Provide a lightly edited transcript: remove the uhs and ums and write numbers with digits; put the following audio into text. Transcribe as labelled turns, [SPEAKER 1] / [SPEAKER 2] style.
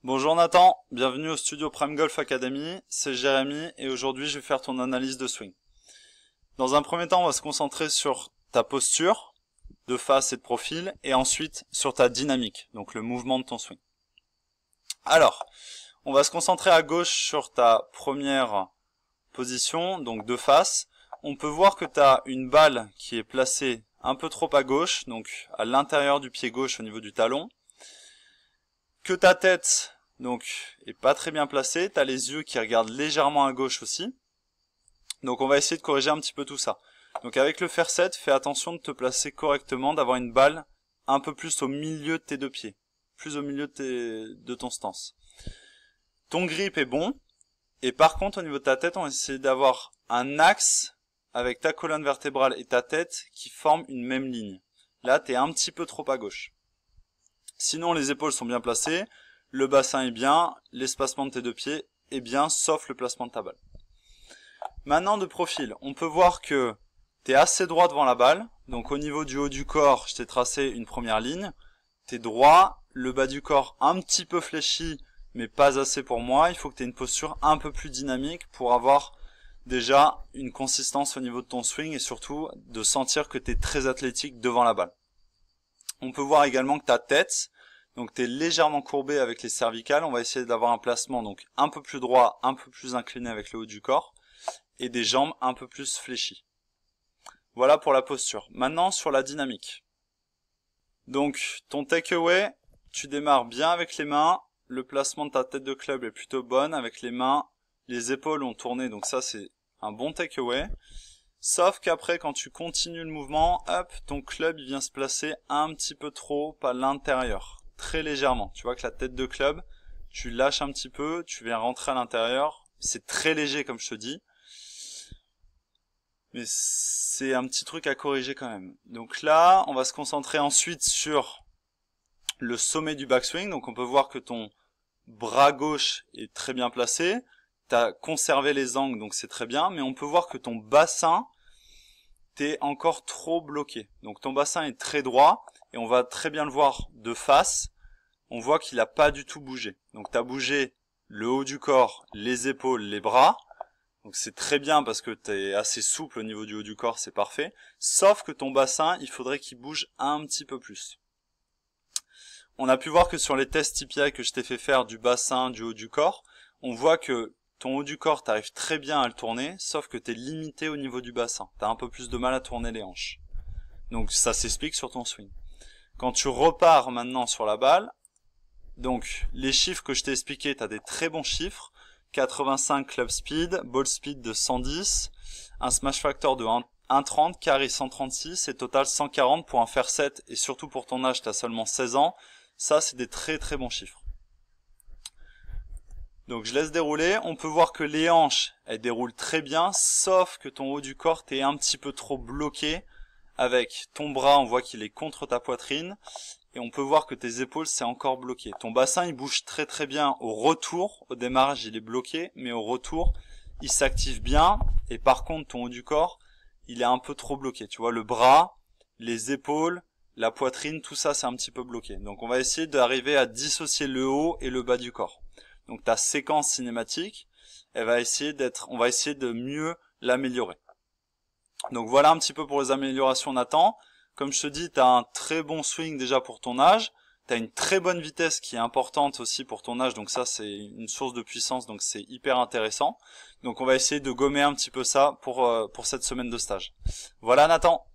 [SPEAKER 1] Bonjour Nathan, bienvenue au studio Prime Golf Academy, c'est Jérémy et aujourd'hui je vais faire ton analyse de swing. Dans un premier temps, on va se concentrer sur ta posture de face et de profil et ensuite sur ta dynamique, donc le mouvement de ton swing. Alors, on va se concentrer à gauche sur ta première position, donc de face. On peut voir que tu as une balle qui est placée un peu trop à gauche, donc à l'intérieur du pied gauche au niveau du talon. Que ta tête donc est pas très bien placée, tu as les yeux qui regardent légèrement à gauche aussi. Donc on va essayer de corriger un petit peu tout ça. Donc avec le fair set, fais attention de te placer correctement, d'avoir une balle un peu plus au milieu de tes deux pieds, plus au milieu de ton stance. Ton grip est bon, et par contre au niveau de ta tête, on va essayer d'avoir un axe avec ta colonne vertébrale et ta tête qui forment une même ligne. Là, tu es un petit peu trop à gauche. Sinon, les épaules sont bien placées, le bassin est bien, l'espacement de tes deux pieds est bien, sauf le placement de ta balle. Maintenant, de profil, on peut voir que tu es assez droit devant la balle. Donc au niveau du haut du corps, je t'ai tracé une première ligne. Tu es droit, le bas du corps un petit peu fléchi, mais pas assez pour moi. Il faut que tu aies une posture un peu plus dynamique pour avoir déjà une consistance au niveau de ton swing et surtout de sentir que tu es très athlétique devant la balle. On peut voir également que ta tête, donc tu es légèrement courbé avec les cervicales. On va essayer d'avoir un placement donc un peu plus droit, un peu plus incliné avec le haut du corps et des jambes un peu plus fléchies. Voilà pour la posture. Maintenant sur la dynamique. Donc ton takeaway, tu démarres bien avec les mains, le placement de ta tête de club est plutôt bonne avec les mains, les épaules ont tourné, donc ça c'est un bon takeaway. Sauf qu'après quand tu continues le mouvement, hop, ton club il vient se placer un petit peu trop à l'intérieur, très légèrement. Tu vois que la tête de club, tu lâches un petit peu, tu viens rentrer à l'intérieur, c'est très léger comme je te dis. Mais c'est un petit truc à corriger quand même. Donc là, on va se concentrer ensuite sur le sommet du backswing. Donc on peut voir que ton bras gauche est très bien placé. Tu as conservé les angles, donc c'est très bien. Mais on peut voir que ton bassin, t'es encore trop bloqué. Donc ton bassin est très droit et on va très bien le voir de face. On voit qu'il n'a pas du tout bougé. Donc tu as bougé le haut du corps, les épaules, les bras. Donc c'est très bien parce que tu es assez souple au niveau du haut du corps, c'est parfait. Sauf que ton bassin, il faudrait qu'il bouge un petit peu plus. On a pu voir que sur les tests TPI que je t'ai fait faire du bassin, du haut du corps, on voit que ton haut du corps, tu arrives très bien à le tourner, sauf que tu es limité au niveau du bassin. Tu as un peu plus de mal à tourner les hanches. Donc ça s'explique sur ton swing. Quand tu repars maintenant sur la balle, donc les chiffres que je t'ai expliqués, tu as des très bons chiffres. 85 club speed, ball speed de 110, un smash factor de 1,30, carry 136 et total 140 pour un fair set et surtout pour ton âge, tu as seulement 16 ans. Ça, c'est des très très bons chiffres. Donc je laisse dérouler. On peut voir que les hanches, elles déroulent très bien, sauf que ton haut du corps, t'es un petit peu trop bloqué. Avec ton bras, on voit qu'il est contre ta poitrine. Et on peut voir que tes épaules, c'est encore bloqué. Ton bassin, il bouge très très bien au retour. Au démarrage, il est bloqué, mais au retour, il s'active bien. Et par contre, ton haut du corps, il est un peu trop bloqué. Tu vois, le bras, les épaules, la poitrine, tout ça, c'est un petit peu bloqué. Donc on va essayer d'arriver à dissocier le haut et le bas du corps. Donc ta séquence cinématique, on va essayer de mieux l'améliorer. Donc voilà un petit peu pour les améliorations Nathan. Comme je te dis, tu as un très bon swing déjà pour ton âge. Tu as une très bonne vitesse qui est importante aussi pour ton âge. Donc ça, c'est une source de puissance. Donc c'est hyper intéressant. Donc on va essayer de gommer un petit peu ça pour cette semaine de stage. Voilà Nathan.